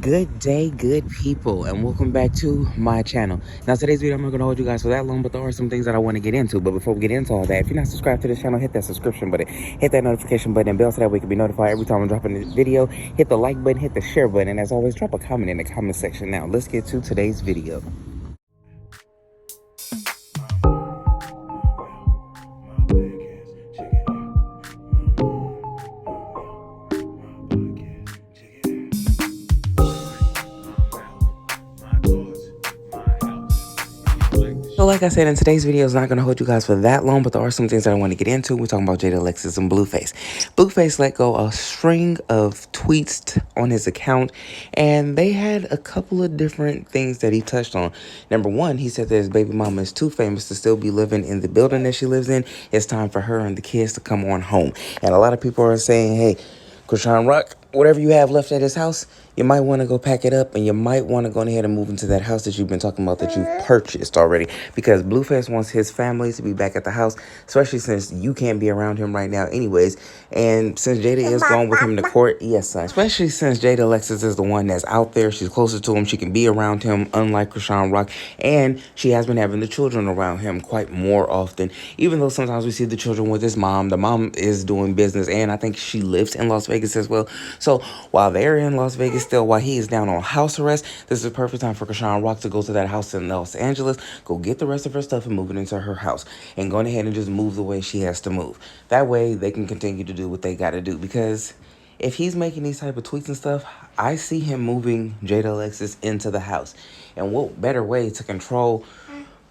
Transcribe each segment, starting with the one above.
Good day, good people, and welcome back to my channel. Now, today's video, I'm not going to hold you guys for that long, but there are some things that I want to get into. But before we get into all that, if you're not subscribed to this channel, hit that subscription button, hit that notification button, and bell so that way you can be notified every time I'm dropping a video. Hit the like button, hit the share button, and as always, drop a comment in the comment section. Now, let's get to today's video. So like I said, in today's video is not going to hold you guys for that long, but there are some things that I want to get into. We're talking about Jada, Alexis, and Blueface. Blueface let go a string of tweets on his account, and they had a couple of different things that he touched on. Number one, he said that his baby mama is too famous to still be living in the building that she lives in. It's time for her and the kids to come on home. And a lot of people are saying, hey, Chrisean Rock, whatever you have left at his house, you might want to go pack it up, and you might want to go ahead and move into that house that you've been talking about that you've purchased already, because Blueface wants his family to be back at the house, especially since you can't be around him right now anyways, and since Jada is going with him to court, yes, son, especially since Jada Alexis is the one that's out there, she's closer to him, she can be around him, unlike Chrisean Rock, and she has been having the children around him quite more often, even though sometimes we see the children with his mom. The mom is doing business, and I think she lives in Las Vegas as well, so while they're in Las Vegas still, while he is down on house arrest, this is a perfect time for Chrisean Rock to go to that house in Los Angeles, go get the rest of her stuff and move it into her house, and go ahead and just move the way she has to move. That way, they can continue to do what they got to do, because if he's making these type of tweets and stuff, I see him moving Jada Alexis into the house. And what better way to control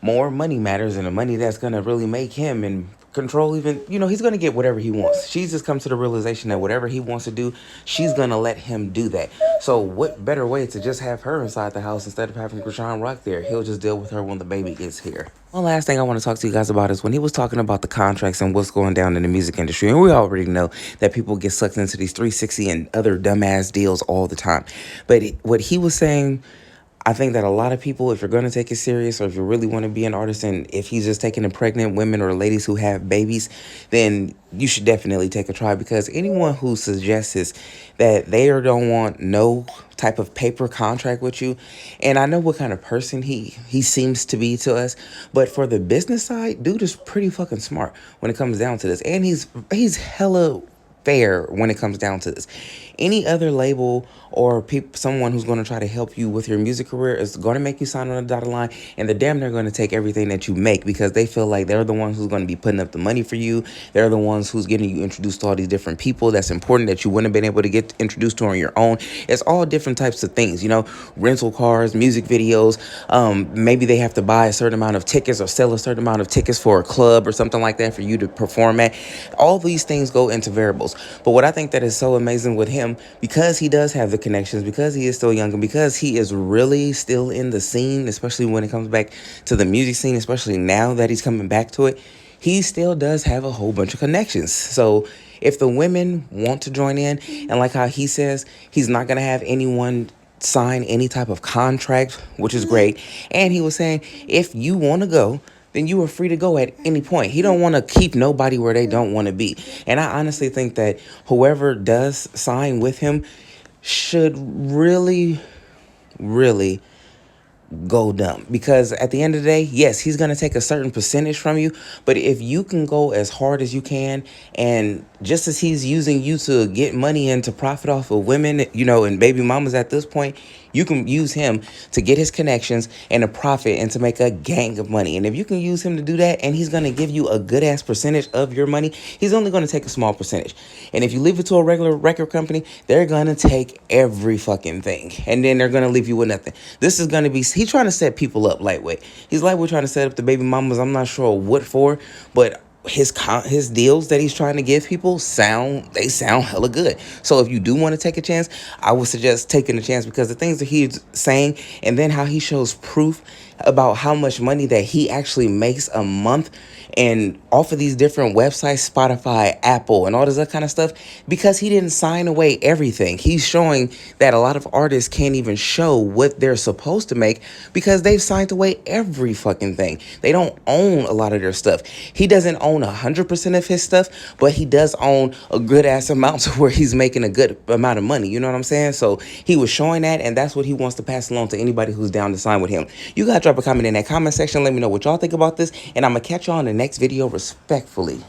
more money matters, and the money that's going to really make him and control even, he's going to get whatever he wants. She's just come to the realization that whatever he wants to do, she's going to let him do that. So what better way to just have her inside the house instead of having Chrisean Rock there? He'll just deal with her when the baby gets here. One last thing I want to talk to you guys about is when he was talking about the contracts and what's going down in the music industry. And we already know that people get sucked into these 360 and other dumbass deals all the time. But what he was saying, I think that a lot of people, if you're going to take it serious, or if you really want to be an artist, and if he's just taking the pregnant women or ladies who have babies, then you should definitely take a try, because anyone who suggests that they don't want no type of paper contract with you, and I know what kind of person he seems to be to us, but for the business side, dude is pretty fucking smart when it comes down to this, and he's hella fair when it comes down to this. Any other label or someone who's going to try to help you with your music career is going to make you sign on a dotted line, and they're damn near going to take everything that you make, because they feel like they're the ones who's going to be putting up the money for you. They're the ones who's getting you introduced to all these different people that's important that you wouldn't have been able to get introduced to on your own. It's all different types of things, rental cars, music videos. Maybe they have to buy a certain amount of tickets or sell a certain amount of tickets for a club or something like that for you to perform at. All these things go into variables. But what I think that is so amazing with him, because he does have the connections, because he is still young, and because he is really still in the scene, especially when it comes back to the music scene, especially now that he's coming back to it, he still does have a whole bunch of connections. So if the women want to join in, and like how he says, he's not going to have anyone sign any type of contract, which is great. And he was saying, if you want to go, then you are free to go at any point. He don't want to keep nobody where they don't want to be. And I honestly think that whoever does sign with him should really, really go dumb, because at the end of the day, yes, he's going to take a certain percentage from you, but if you can go as hard as you can, and just as he's using you to get money and to profit off of women, and baby mamas at this point, you can use him to get his connections and to profit and to make a gang of money. And if you can use him to do that, and he's going to give you a good ass percentage of your money, he's only going to take a small percentage. And if you leave it to a regular record company, they're going to take every fucking thing, and then they're going to leave you with nothing. This is going to be, he's trying to set people up lightweight. He's lightweight trying to set up the baby mamas. I'm not sure what for, but his deals that he's trying to give people sound hella good. So if you do want to take a chance, I would suggest taking a chance, because the things that he's saying, and then how he shows proof about how much money that he actually makes a month, and off of these different websites, Spotify, Apple, and all this other kind of stuff, because he didn't sign away everything. He's showing that a lot of artists can't even show what they're supposed to make, because they've signed away every fucking thing. They don't own a lot of their stuff. He doesn't own own 100% of his stuff, but he does own a good ass amount to where he's making a good amount of money. You know what I'm saying? So he was showing that, and that's what he wants to pass along to anybody who's down to sign with him. You gotta drop a comment in that comment section. Let me know what y'all think about this, and I'm gonna catch y'all in the next video respectfully.